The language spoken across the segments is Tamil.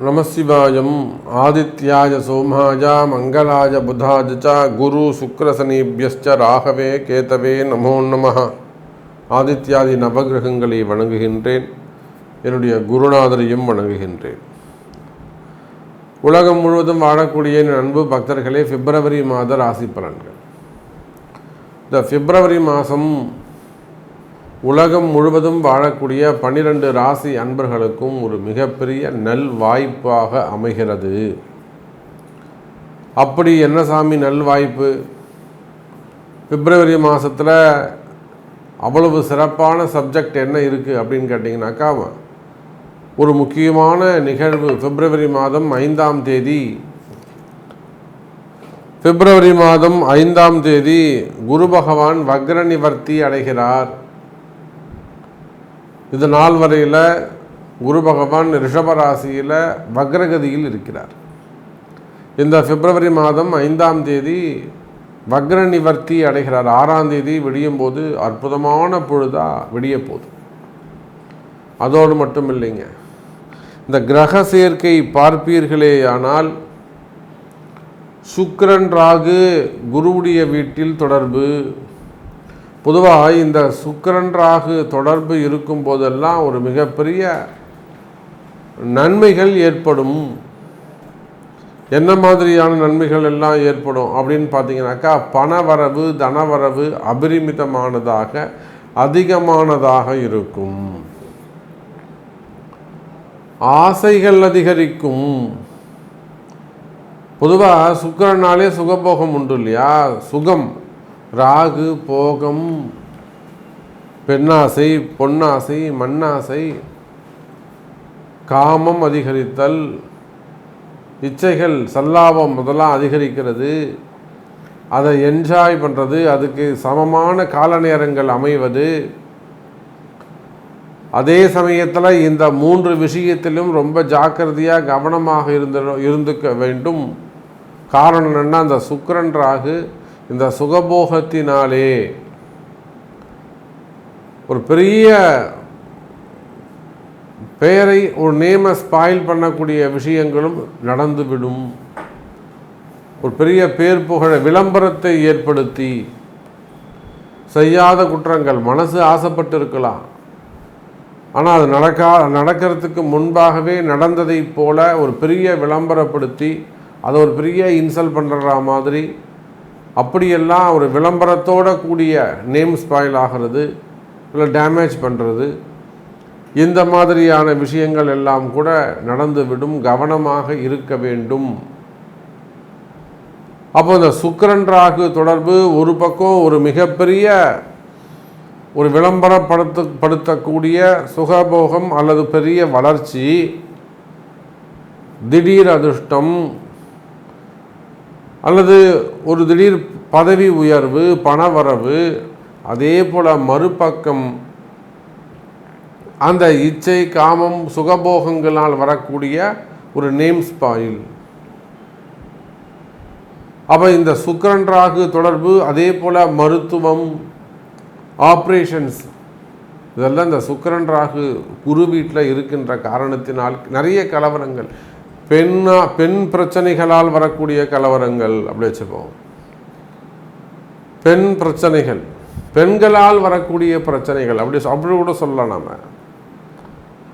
நமசிவாயம். ஆதித்யாய சோமாய மங்களாய புதாய ச குரு சுக்ரசனீபியஸ்ச ராகவே கேதவே நமோ நமः. ஆதித்யாதி நவகிரகங்களை வணங்குகின்றேன். என்னுடைய குருநாதரையும் வணங்குகின்றேன். உலகம் முழுவதும் வாழக்கூடிய என் அன்பு பக்தர்களே, பிப்ரவரி மாத ராசி பலன்கள். இந்த பிப்ரவரி மாதம் உலகம் முழுவதும் வாழக்கூடிய 12 ராசி அன்பர்களுக்கும் ஒரு மிகப்பெரிய நல் வாய்ப்பாக அமைகிறது. அப்படி என்ன சாமி நல் வாய்ப்பு? பிப்ரவரி மாதத்தில் அவ்வளவு சிறப்பான சப்ஜெக்ட் என்ன இருக்குது அப்படின்னு கேட்டிங்கனாக்கா, ஒரு முக்கியமான நிகழ்வு பிப்ரவரி மாதம் 5ஆம் தேதி. பிப்ரவரி மாதம் 5ஆம் தேதி குரு பகவான் வக்ர நிவர்த்தி அடைகிறார். இது நாள் வரையில் குரு பகவான் ரிஷபராசியில் வக்ரகதியில் இருக்கிறார். இந்த பிப்ரவரி மாதம் 5ஆம் தேதி வக்ர நிவர்த்தி அடைகிறார். 6ஆம் தேதி விடியும் போது அற்புதமான பொழுதாக விடிய போகுது. அதோடு மட்டும் இல்லைங்க, இந்த கிரக சேர்க்கை பார்ப்பீர்களேயானால் சுக்கிரன் ராகு குருவுடைய வீட்டில் தொடர்பு. பொதுவாக இந்த சுக்கிரன் ராகு தொடர்பு இருக்கும் போதெல்லாம் ஒரு மிகப்பெரிய நன்மைகள் ஏற்படும். என்ன மாதிரியான நன்மைகள் எல்லாம் ஏற்படும் அப்படின்னு பார்த்தீங்கன்னாக்கா, பணவரவு தனவரவு அபரிமிதமானதாக அதிகமானதாக இருக்கும். ஆசைகள் அதிகரிக்கும். பொதுவாக சுக்கிரனாலே சுகபோகம் உண்டு இல்லையா? சுகம், ராகு போகம், பெண்ணாசை, பொன்னாசை, மண்ணாசை, காமம் அதிகரித்தல், இச்சைகள் சல்லாபம் முதலாம் அதிகரிக்கிறது. அதை என்ஜாய் பண்ணுறது, அதுக்கு சமமான கால நேரங்கள் அமைவது. அதே சமயத்தில் இந்த 3 விஷயத்திலும் ரொம்ப ஜாக்கிரதையாக கவனமாக இருந்துக்க வேண்டும். காரணம் என்னன்னா, அந்த சுக்கிரன் ராகு இந்த சுகபோகத்தினாலே ஒரு பெரிய பெயரை, ஒரு நேமை ஸ்பாயில் பண்ணக்கூடிய விஷயங்களும் நடந்துவிடும். ஒரு பெரிய பேர் புகழ விளம்பரத்தை ஏற்படுத்தி செய்யாத குற்றங்கள், மனசு ஆசைப்பட்டு இருக்கலாம், ஆனால் அது நடக்கிறதுக்கு முன்பாகவே நடந்ததை போல ஒரு பெரிய விளம்பரப்படுத்தி அதை ஒரு பெரிய இன்சல்ட் பண்ணுற மாதிரி, அப்படியெல்லாம் ஒரு விளம்பரத்தோடு கூடிய நேம் ஸ்பாயில் ஆகிறது, இல்லை டேமேஜ் பண்ணுறது, இந்த மாதிரியான விஷயங்கள் எல்லாம் கூட நடந்துவிடும். கவனமாக இருக்க வேண்டும். அப்போ இந்த சுக்கிரன் ராகு தொடர்பு ஒரு பக்கம் ஒரு மிகப்பெரிய ஒரு விளம்பரப்படுத்தக்கூடிய சுகபோகம் அல்லது பெரிய வளர்ச்சி, திடீர் அதிர்ஷ்டம் அல்லது ஒரு திடீர் பதவி உயர்வு, பணவரவு. அதே போல் மறுபக்கம் அந்த இச்சை, காமம், சுகபோகங்களால் வரக்கூடிய ஒரு நேம் ஸ்பாயில். அப்போ இந்த சுக்கிரன் ராகு தொடர்பு, அதே போல் மருத்துவம், ஆப்ரேஷன்ஸ், இதெல்லாம் இந்த சுக்கிரன் ராகு குரு வீட்டில் இருக்கின்ற காரணத்தினால் நிறைய கலவரங்கள், பெண் பிரச்சனைகளால் வரக்கூடிய கலவரங்கள், அப்படி வச்சுப்போம். பெண் பிரச்சனைகள், பெண்களால் வரக்கூடிய பிரச்சனைகள், அப்படி கூட சொல்லலாம் நாம்.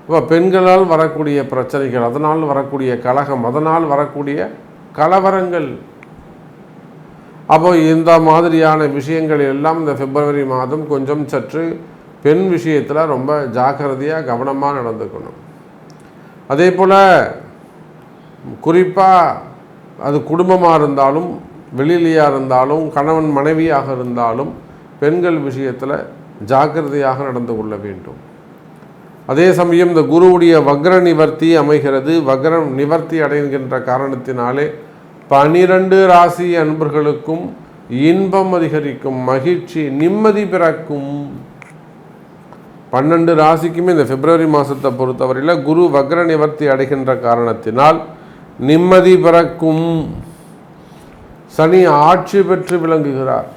இப்போ பெண்களால் வரக்கூடிய பிரச்சனைகள், அதனால் வரக்கூடிய கலகம், அதனால் வரக்கூடிய கலவரங்கள். அப்போ இந்த மாதிரியான விஷயங்கள் எல்லாம் இந்த பிப்ரவரி மாதம் கொஞ்சம் சற்று பெண் விஷயத்தில் ரொம்ப ஜாக்கிரதையாக கவனமாக நடந்துக்கணும். அதே போல் குறிப்பாக அது குடும்பமாக இருந்தாலும், வெளியிலையாக இருந்தாலும், கணவன் மனைவியாக இருந்தாலும் பெண்கள் விஷயத்தில் ஜாக்கிரதையாக நடந்து கொள்ள வேண்டும். அதே சமயம் இந்த குருவுடைய வக்ர நிவர்த்தி அமைகிறது. வக்ர நிவர்த்தி அடைகின்ற காரணத்தினாலே 12 ராசி அன்பர்களுக்கும் இன்பம் அதிகரிக்கும், மகிழ்ச்சி, நிம்மதி பிறக்கும். 12 ராசிக்குமே இந்த பிப்ரவரி மாதத்தை பொறுத்தவரையில் குரு வக்ர நிவர்த்தி அடைகின்ற காரணத்தினால் நிம்மதி பிறக்கும். சனி ஆட்சி பெற்று விளங்குகிறார்,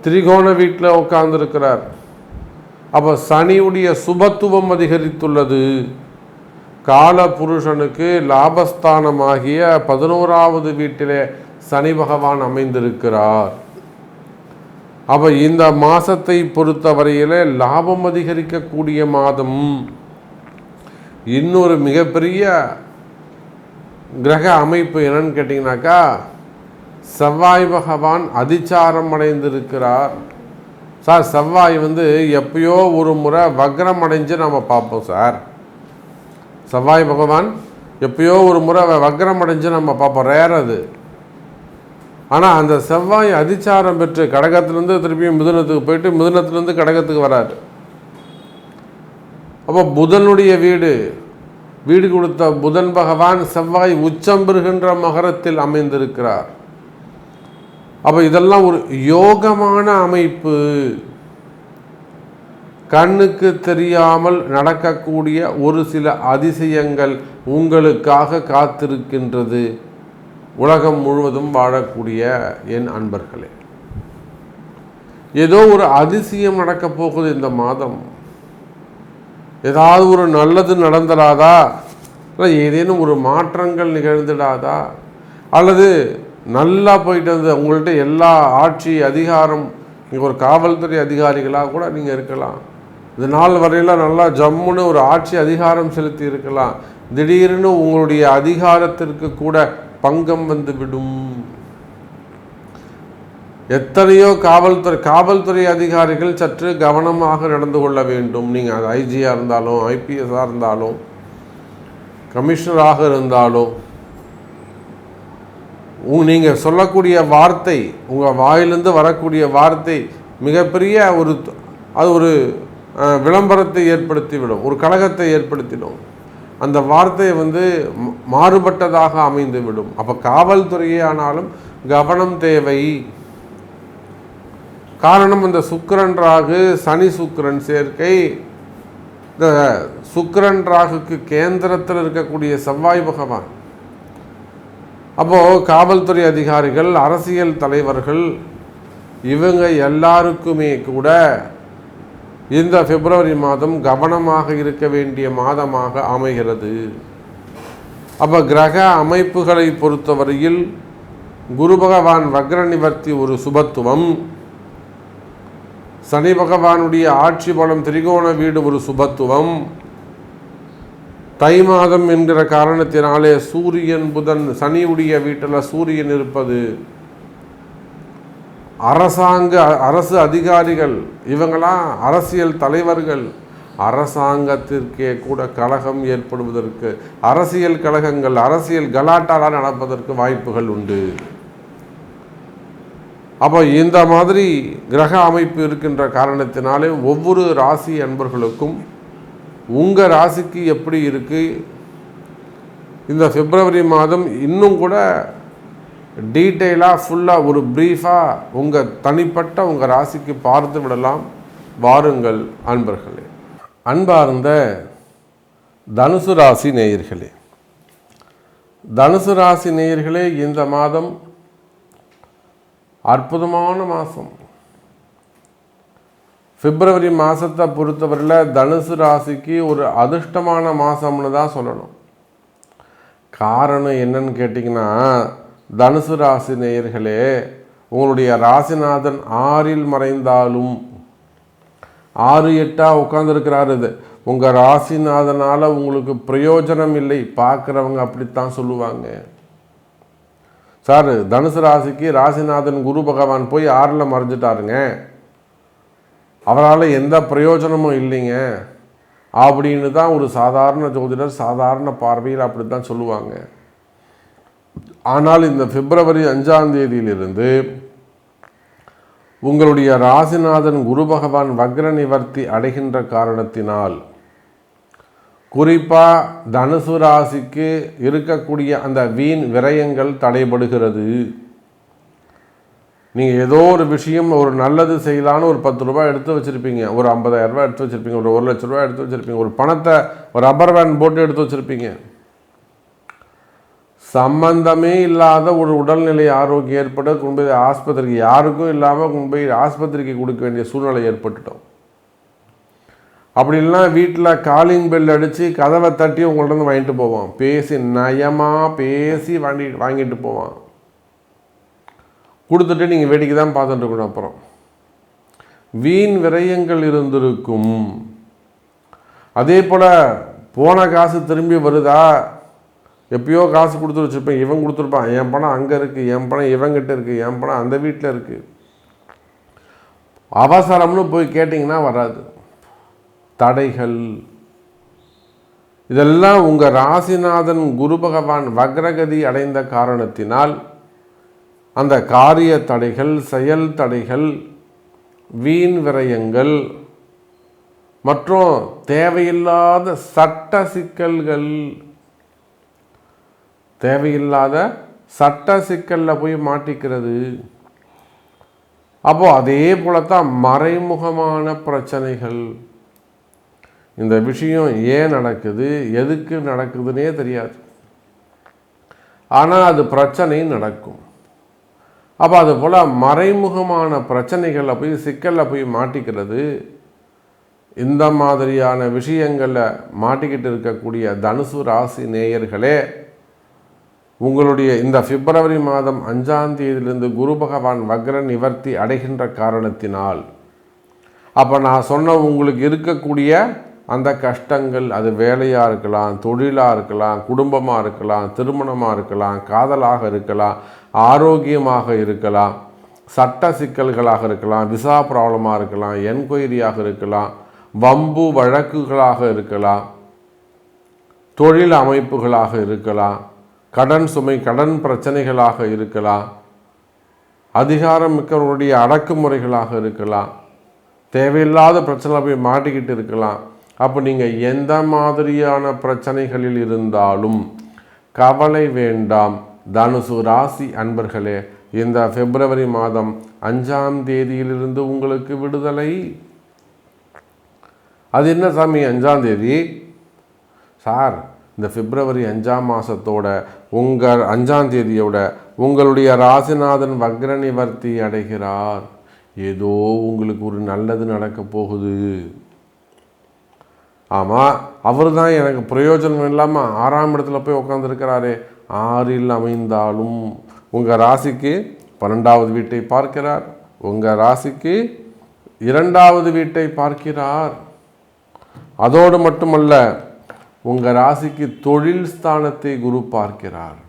திரிகோண வீட்டில் உட்கார்ந்துருக்கிறார். அப்போ சனியுடைய சுபத்துவம் அதிகரித்துள்ளது. கால புருஷனுக்கு லாபஸ்தானமாகிய 11வது வீட்டிலே சனி பகவான் அமைந்திருக்கிறார். அப்போ இந்த மாதத்தை பொறுத்தவரையில் லாபம் அதிகரிக்கக்கூடிய மாதம். இன்னொரு மிகப்பெரிய கிரக அமைப்பு என்னன்னு கேட்டிங்கனாக்கா, செவ்வாய் பகவான் அதிச்சாரம் அடைந்திருக்கிறார். சார், செவ்வாய் எப்பயோ ஒரு முறை வக்ரம் அடைஞ்சு நம்ம பார்ப்போம் சார். செவ்வாய் பகவான் எப்பயோ ஒரு முறை வக்ரம் அடைஞ்சு நம்ம பார்ப்போம், ரேர் அது. ஆனால் அந்த செவ்வாய் அதிச்சாரம் பெற்று கடகத்திலேருந்து திருப்பியும் மிதுனத்துக்கு போயிட்டு மிதுனத்திலேருந்து கடகத்துக்கு வராரு. அப்போ புதனுடைய வீடு கொடுத்த புதன் பகவான் செவ்வாய் உச்சம் பெறுகின்ற மகரத்தில் அமைந்திருக்கிறார். அப்போ இதெல்லாம் ஒரு யோகமான அமைப்பு. கண்ணுக்கு தெரியாமல் நடக்கக்கூடிய ஒரு சில அதிசயங்கள் உங்களுக்காக காத்திருக்கின்றது. உலகம் முழுவதும் வாழக்கூடிய என் அன்பர்களே, ஏதோ ஒரு அதிசயம் நடக்கப் போகுது இந்த மாதம். ஏதாவது ஒரு நல்லது நடந்துடாதா, இல்லை ஏதேனும் ஒரு மாற்றங்கள் நிகழ்ந்துடாதா, அல்லது நல்லா போயிட்டு வந்து உங்கள்கிட்ட எல்லா ஆட்சி அதிகாரம், நீங்கள் ஒரு காவல்துறை அதிகாரிகளாக கூட நீங்கள் இருக்கலாம், இது நாள் வரையில் நல்லா ஜம்முன்னு ஒரு ஆட்சி அதிகாரம் செலுத்தி இருக்கலாம். திடீர்னு உங்களுடைய அதிகாரத்திற்கு கூட பங்கம் வந்துவிடும். எத்தனையோ காவல்துறை அதிகாரிகள் சற்று கவனமாக நடந்து கொள்ள வேண்டும். நீங்கள் அது ஐஜியாக இருந்தாலும், ஐபிஎஸ்ஸாக இருந்தாலும், கமிஷனராக இருந்தாலும், நீங்கள் சொல்லக்கூடிய வார்த்தை, உங்கள் வாயிலிருந்து வரக்கூடிய வார்த்தை மிகப்பெரிய ஒரு விளம்பரத்தை ஏற்படுத்திவிடும், ஒரு கலகத்தை ஏற்படுத்திடும். அந்த வார்த்தை மாறுபட்டதாக அமைந்துவிடும். அப்போ காவல்துறையே ஆனாலும் கவனம் தேவை. காரணம், இந்த சுக்கிரன் ராகு சனி சுக்கிரன் சேர்க்கை. இந்த சுக்கிரன் ராகுக்கு கேந்திரத்தில் இருக்கக்கூடிய செவ்வாய் பகவான். அப்போது காவல்துறை அதிகாரிகள், அரசியல் தலைவர்கள், இவங்க எல்லாருக்குமே கூட இந்த பிப்ரவரி மாதம் கவனமாக இருக்க வேண்டிய மாதமாக அமைகிறது. அப்போ கிரக அமைப்புகளை பொறுத்தவரையில் குரு பகவான் வக்ர நிவர்த்தி ஒரு சுபத்துவம், சனி பகவானுடைய ஆட்சி பலம் திரிகோண வீடு ஒரு சுபத்துவம், தை மாதம் என்கிற காரணத்தினாலே சூரியன் புதன் சனியுடைய வீட்டில் சூரியன் இருப்பது, அரசு அதிகாரிகள், இவங்களாம் அரசியல் தலைவர்கள், அரசாங்கத்திற்கே கூட கலகம் ஏற்படுவதற்கு, அரசியல் கலகங்கள், அரசியல் கலாட்டாலாம் நடப்பதற்கு வாய்ப்புகள் உண்டு. அப்போ இந்த மாதிரி கிரக அமைப்பு இருக்கின்ற காரணத்தினாலே ஒவ்வொரு ராசி அன்பர்களுக்கும் உங்கள் ராசிக்கு எப்படி இருக்குது, இந்த பிப்ரவரி மாதம் இன்னும் கூட டீட்டெயிலாக ஃபுல்லாக ஒரு ப்ரீஃபாக உங்கள் தனிப்பட்ட உங்கள் ராசிக்கு பார்த்து விடலாம். வாருங்கள் அன்பர்களே. அன்பார்ந்த தனுசு ராசி நேயர்களே, தனுசு ராசி நேயர்களே, இந்த மாதம் அற்புதமான மாதம். பிப்ரவரி மாதத்தை பொறுத்தவரையில் தனுசு ராசிக்கு ஒரு அதிர்ஷ்டமான மாதம்னு தான் சொல்லணும். காரணம் என்னன்னு கேட்டிங்கன்னா, தனுசு ராசி நேயர்களே, உங்களுடைய ராசிநாதன் 6ல் மறைந்தாலும் 6-8 உட்காந்துருக்கிறாரு. இது உங்கள் ராசிநாதனால் உங்களுக்கு பிரயோஜனம் இல்லை. பார்க்குறவங்க அப்படித்தான் சொல்லுவாங்க. சார், தனுசு ராசிக்கு ராசிநாதன் குரு பகவான் போய் 6ல் மறைஞ்சிட்டாருங்க, அவரால் எந்த பிரயோஜனமும் இல்லைங்க அப்படின்னு தான் ஒரு சாதாரண ஜோதிடர் சாதாரண பார்வையில் அப்படி தான் சொல்லுவாங்க. ஆனால் இந்த பிப்ரவரி 5ஆம் தேதியிலிருந்து உங்களுடைய ராசிநாதன் குரு பகவான் வக்ர நிவர்த்தி அடைகின்ற காரணத்தினால் குறிப்பாக தனுசு ராசிக்கு இருக்கக்கூடிய அந்த வீண் விரயங்கள் தடைபடுகிறது. நீங்கள் ஏதோ ஒரு விஷயம், ஒரு நல்லது செய்யலான்னு ஒரு 10 ரூபாய் எடுத்து வச்சுருப்பீங்க, ஒரு 50,000 ரூபாய் எடுத்து வச்சுருப்பீங்க, ஒரு 1 லட்ச ரூபாய் எடுத்து வச்சுருப்பீங்க, ஒரு பணத்தை ஒரு ரப்பர் பேண்ட் போட்டு எடுத்து வச்சுருப்பீங்க. சம்பந்தமே இல்லாத ஒரு உடல்நிலை ஆரோக்கியம் ஏற்பட்டு கொண்டு போய் ஆஸ்பத்திரிக்கு, யாருக்கும் இல்லாமல் கொண்டு போய் ஆஸ்பத்திரிக்கு கொடுக்க வேண்டிய சூழ்நிலை ஏற்பட்டுட்டோம். அப்படின்னா வீட்டில் காலிங் பெல் அடித்து கதவை தட்டி உங்கள்ட்ட வாங்கிட்டு போவான். பேசி நயமாக பேசி வாங்கிட்டு போவான். கொடுத்துட்டு நீங்கள் வேடிக்கை தான் பார்த்துட்டு இருக்கணும். அப்புறம் வீண் விரயங்கள் இருந்திருக்கும். அதே போல் போன காசு திரும்பி வருதா? எப்பயோ காசு கொடுத்து வச்சுருப்பேன், இவன் கொடுத்துருப்பான், என் பணம் அங்கே இருக்குது, என் பணம் இவங்கிட்ட இருக்குது, என் பணம் அந்த வீட்டில் இருக்குது. அவசரம்னு போய் கேட்டிங்கன்னா வராது. தடைகள் இதெல்லாம் உங்கள் ராசிநாதன் குரு பகவான் வக்ரகதி அடைந்த காரணத்தினால் அந்த காரிய தடைகள், செயல் தடைகள், வீண் விரயங்கள் மற்றும் தேவையில்லாத சட்ட சிக்கல்கள், தேவையில்லாத சட்ட சிக்கலில் போய் மாட்டிக்கிறது. அப்போது அதே போலத்தான் மறைமுகமான பிரச்சனைகள். இந்த விஷயம் ஏன் நடக்குது, எதுக்கு நடக்குதுன்னே தெரியாது, ஆனால் அது பிரச்சனை நடக்கும். அப்போ அது போல் மறைமுகமான பிரச்சனைகளில் போய் சிக்கலில் போய் மாட்டிக்கிறது. இந்த மாதிரியான விஷயங்களில் மாட்டிக்கிட்டு இருக்கக்கூடிய தனுசு ராசி நேயர்களே, உங்களுடைய இந்த பிப்ரவரி மாதம் 5ஆம் தேதியிலிருந்து குரு பகவான் வக்ர நிவர்த்தி அடைகின்ற காரணத்தினால் அப்போ நான் சொன்ன உங்களுக்கு இருக்கக்கூடிய அந்த கஷ்டங்கள், அது வேலையாக இருக்கலாம், தொழிலாக இருக்கலாம், குடும்பமாக இருக்கலாம், திருமணமாக இருக்கலாம், காதலாக இருக்கலாம், ஆரோக்கியமாக இருக்கலாம், சட்ட சிக்கல்களாக இருக்கலாம், விசா ப்ராப்ளமாக இருக்கலாம், என்கொயரியாக இருக்கலாம், வம்பு வழக்குகளாக இருக்கலாம், தொழில் அமைப்புகளாக இருக்கலாம், கடன் சுமை, கடன் பிரச்சனைகளாக இருக்கலாம், அதிகாரம் மிக்கவர்களுடைய அடக்குமுறைகளாக இருக்கலாம், தேவையில்லாத பிரச்சனை போய் மாட்டிக்கிட்டு இருக்கலாம். அப்போ நீங்கள் எந்த மாதிரியான பிரச்சனைகளில் இருந்தாலும் கவலை வேண்டாம். தனுசு ராசி அன்பர்களே, இந்த பிப்ரவரி மாதம் 5ஆம் தேதியிலிருந்து உங்களுக்கு விடுதலை. அது என்ன சாமி 5ஆம் தேதி? சார், இந்த பிப்ரவரி 5ஆம் மாதத்தோட உங்கள் 5ஆம் தேதியோட உங்களுடைய ராசிநாதன் வக்ர நிவர்த்தி அடைகிறார். ஏதோ உங்களுக்கு ஒரு நல்லது நடக்க போகுது. ஆமாம், அவர் தான் எனக்கு பிரயோஜனம் இல்லாமல் 6ஆம் இடத்துல போய் உட்காந்துருக்கிறாரே. 6இல் அமைந்தாலும் உங்கள் ராசிக்கு 12வது வீட்டை பார்க்கிறார், உங்கள் ராசிக்கு 2வது வீட்டை பார்க்கிறார். அதோடு மட்டுமல்ல, உங்கள் ராசிக்கு தொழில் ஸ்தானத்தை குரு பார்க்கிறார்.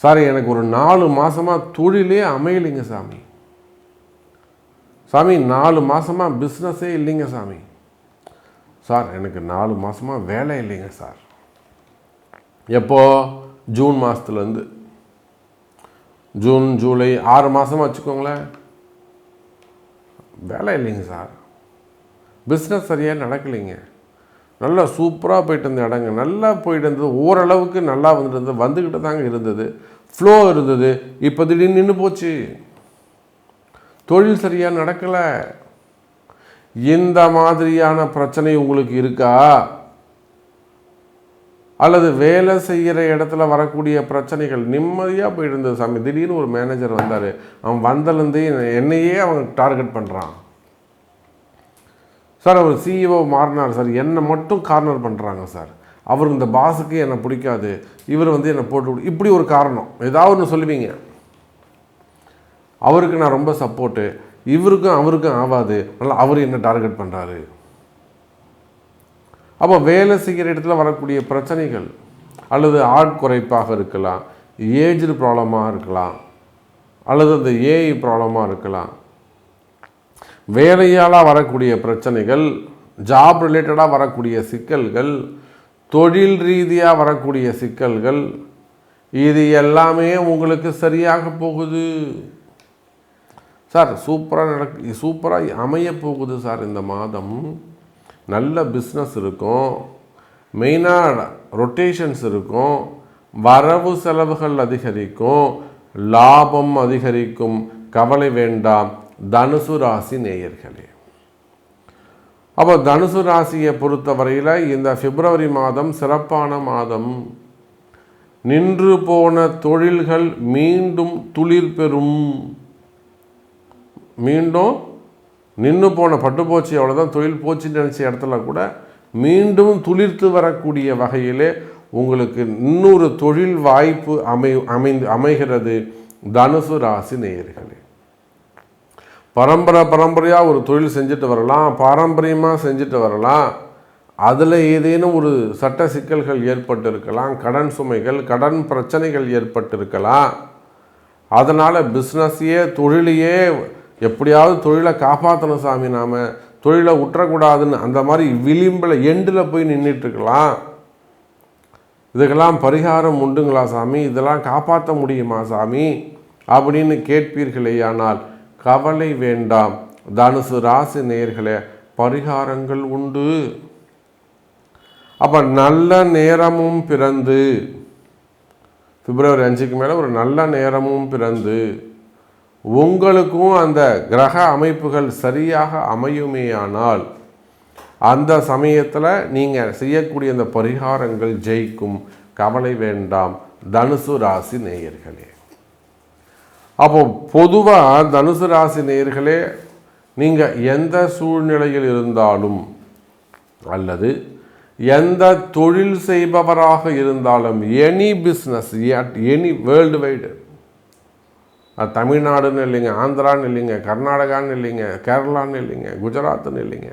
சார், எனக்கு ஒரு 4 மாதமாக தொழிலே அமையலைங்க சாமி. சாமி, 4 மாதமாக பிஸ்னஸே இல்லைங்க சாமி. சார், எனக்கு 4 மாதமாக வேலை இல்லைங்க சார். எப்போ? ஜூன் மாதத்துலேருந்து. ஜூன், ஜூலை 6 மாதமாக வச்சுக்கோங்களேன், வேலை இல்லைங்க சார். பிஸ்னஸ் சரியாக நடக்கலைங்க. நல்லா சூப்பராக போயிட்டு இருந்த இடங்க, நல்லா போயிட்டு இருந்தது, ஓரளவுக்கு நல்லா வந்துக்கிட்டு தாங்க இருந்தது, ஃப்ளோ இருந்தது. இப்போ திடீர்னு நின்று போச்சு, தொழில் சரியாக நடக்கலை. இந்த மாதிரியான பிரச்சனை உங்களுக்கு இருக்கா? அல்லது வேலை செய்கிற இடத்துல வரக்கூடிய பிரச்சனைகள் நிம்மதியாக போயிட்டு இருந்தது சாமி, திடீர்னு ஒரு மேனேஜர் வந்தார், அவன் வந்தலேருந்தே என்னையே அவன் டார்கெட் பண்ணுறான் சார். அவர் சிஇஓ மாறினார் சார், என்னை மட்டும் கார்னர் பண்ணுறாங்க சார். அவர் இந்த பாஸுக்கு என்னை பிடிக்காது, இவர் என்னை போட்டு, இப்படி ஒரு காரணம் ஏதாவது ஒன்று சொல்லுவீங்க. அவருக்கு நான் ரொம்ப சப்போர்ட்டு, இவருக்கும் அவருக்கும் ஆகாது, அதனால் அவர் என்ன டார்கெட் பண்ணுறாரு. அப்போ வேலை செய்கிற இடத்துல வரக்கூடிய பிரச்சனைகள் அல்லது ஆட்குறைப்பாக இருக்கலாம், ஏஜ்டு ப்ராப்ளமாக இருக்கலாம், அல்லது அந்த ஏஐ ப்ராப்ளமாக இருக்கலாம், வேலையால் வரக்கூடிய பிரச்சனைகள், ஜாப் ரிலேட்டடாக வரக்கூடிய சிக்கல்கள், தொழில் ரீதியாக வரக்கூடிய சிக்கல்கள், இது எல்லாமே உங்களுக்கு சரியாக போகுது சார். சூப்பராக அமைய போகுது சார். இந்த மாதம் நல்ல பிஸ்னஸ் இருக்கும், மெயினாக ரொட்டேஷன்ஸ் இருக்கும், வரவு செலவுகள் அதிகரிக்கும், லாபம் அதிகரிக்கும். கவலை வேண்டாம் தனுசு ராசி நேயர்களே. அப்போ தனுசு ராசியை பொறுத்தவரையில் இந்த பிப்ரவரி மாதம் சிறப்பான மாதம். நின்று போன தொழில்கள் மீண்டும் துளிர் பெறும், மீண்டும் நின்று போன பட்டுப்போச்சு அவ்வளோதான், தொழில் போச்சுன்னு நினச்ச இடத்துல கூட மீண்டும் துளிர்த்து வரக்கூடிய வகையிலே உங்களுக்கு இன்னொரு தொழில் வாய்ப்பு அமைகிறது தனுசு ராசி நேயர்களே. பரம்பரையாக ஒரு தொழில் செஞ்சுட்டு வரலாம், பாரம்பரியமாக செஞ்சுட்டு வரலாம். அதில் ஏதேனும் ஒரு சட்ட சிக்கல்கள் ஏற்பட்டு இருக்கலாம், கடன் சுமைகள், கடன் பிரச்சனைகள் ஏற்பட்டு இருக்கலாம். அதனால் பிஸ்னஸையே தொழிலையே எப்படியாவது தொழிலை காப்பாற்றணும் சாமி, நாம் தொழிலை விட்டுறக்கூடாதுன்னு அந்த மாதிரி விளிம்பில் எண்டில் போய் நின்றுட்டுருக்கலாம். இதுக்கெல்லாம் பரிகாரம் உண்டுங்களா சாமி, இதெல்லாம் காப்பாற்ற முடியுமா சாமி அப்படின்னு கேட்பீர்களே. ஆனால் கவலை வேண்டாம் தனுசு ராசி நேயர்களே, பரிகாரங்கள் உண்டு. அப்போ நல்ல நேரமும் பிறந்து பிப்ரவரி 5க்கு மேலே ஒரு நல்ல நேரமும் பிறந்து உங்களுக்கும் அந்த கிரக அமைப்புகள் சரியாக அமையுமேயானால் அந்த சமயத்தில் நீங்கள் செய்யக்கூடிய அந்த பரிகாரங்கள் ஜெயிக்கும். கவலை வேண்டாம் தனுசு ராசி நேயர்களே. அப்போ பொதுவாக தனுசு ராசி நேயர்களே, நீங்கள் எந்த சூழ்நிலையில் இருந்தாலும் அல்லது எந்த தொழில் செய்பவராக இருந்தாலும், any business at any world wide, அது தமிழ்நாடுன்னு இல்லைங்க, ஆந்திரான்னு இல்லைங்க, கர்நாடகான்னு இல்லைங்க, கேரளான்னு இல்லைங்க, குஜராத்துன்னு இல்லைங்க,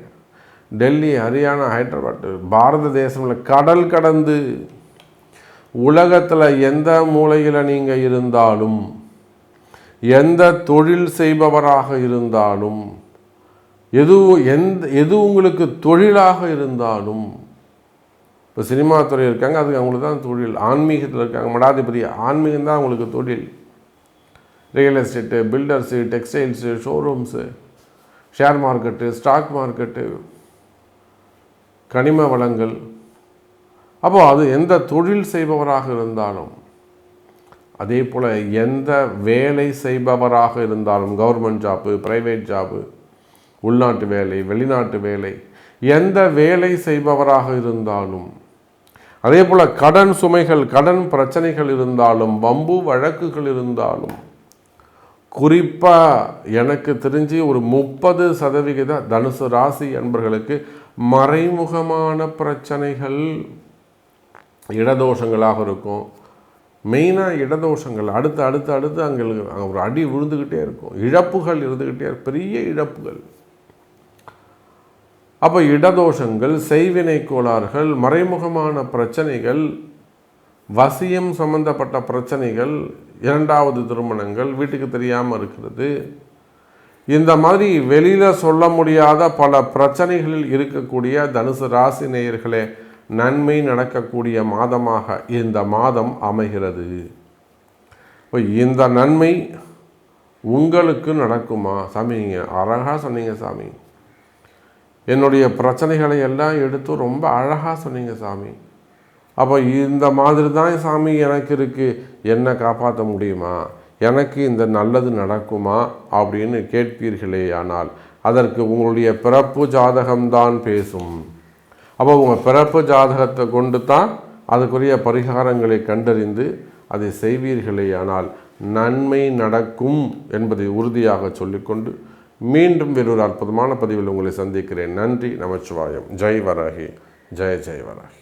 டெல்லி, ஹரியானா, ஹைதராபாத், பாரத தேசமில் கடல் கடந்து உலகத்தில் எந்த மூலையில் நீங்கள் இருந்தாலும், எந்த தொழில் செய்பவராக இருந்தாலும், எது உங்களுக்கு தொழிலாக இருந்தாலும், இப்போ சினிமா துறை இருக்காங்க, அதுக்கு அவங்களுக்கு தான் தொழில். ஆன்மீகத்தில் இருக்காங்க, மடாதிபதி, ஆன்மீகம் தான் அவங்களுக்கு தொழில். Real estate, builders, textiles, showrooms, share market, stock market, கனிம வளங்கள். அப்போது அது எந்த தொழில் செய்பவராக இருந்தாலும், அதே போல் எந்த வேலை செய்பவராக இருந்தாலும், கவர்மெண்ட் ஜாப்பு, ப்ரைவேட் ஜாப்பு, உள்நாட்டு வேலை, வெளிநாட்டு வேலை, எந்த வேலை செய்பவராக இருந்தாலும், அதே போல் கடன் சுமைகள், கடன் பிரச்சனைகள் இருந்தாலும், வம்பு வழக்குகள் இருந்தாலும், குறிப்பாக எனக்கு தெரிஞ்சு ஒரு 30% தனுசு ராசி என்பர்களுக்கு மறைமுகமான பிரச்சனைகள், இடதோஷங்களாக இருக்கும். மெயினாக இடதோஷங்கள் அடுத்து அங்கே ஒரு அடி விழுந்துக்கிட்டே இருக்கும், இழப்புகள் இருந்துக்கிட்டே இருக்கும், பெரிய இழப்புகள். அப்போ இடதோஷங்கள், செய்வினை கோளாறுகள், மறைமுகமான பிரச்சனைகள், வசியம் சம்பந்தப்பட்ட பிரச்சனைகள், இரண்டாவது திருமணங்கள், வீட்டுக்கு தெரியாமல் இருக்கிறது, இந்த மாதிரி வெளியில் சொல்ல முடியாத பல பிரச்சனைகளில் இருக்கக்கூடிய தனுசு ராசி நேயர்களே, நன்மை நடக்கக்கூடிய மாதமாக இந்த மாதம் அமைகிறது. இப்போ இந்த நன்மை உங்களுக்கு நடக்குமா சாமி? நீங்கள் அழகாக சொன்னீங்க சாமி, என்னுடைய பிரச்சனைகளை எல்லாம் எடுத்து ரொம்ப அழகாக சொன்னீங்க சாமி. அப்போ இந்த மாதிரி தான் சாமி எனக்கு இருக்குது, என்ன காப்பாற்ற முடியுமா, எனக்கு இந்த நல்லது நடக்குமா அப்படின்னு கேட்பீர்களே. ஆனால் அதற்கு உங்களுடைய பிறப்பு ஜாதகம்தான் பேசும். அப்போ உங்கள் பிறப்பு ஜாதகத்தை கொண்டு தான் அதுக்குரிய பரிகாரங்களை கண்டறிந்து அதை செய்வீர்களே. ஆனால் நன்மை நடக்கும் என்பதை உறுதியாக சொல்லிக்கொண்டு மீண்டும் வேறொரு அற்புதமான பதிவில் உங்களை சந்திக்கிறேன். நன்றி, நமச்சிவாயம். ஜெய் வராகி, ஜெய ஜெய் வராகி.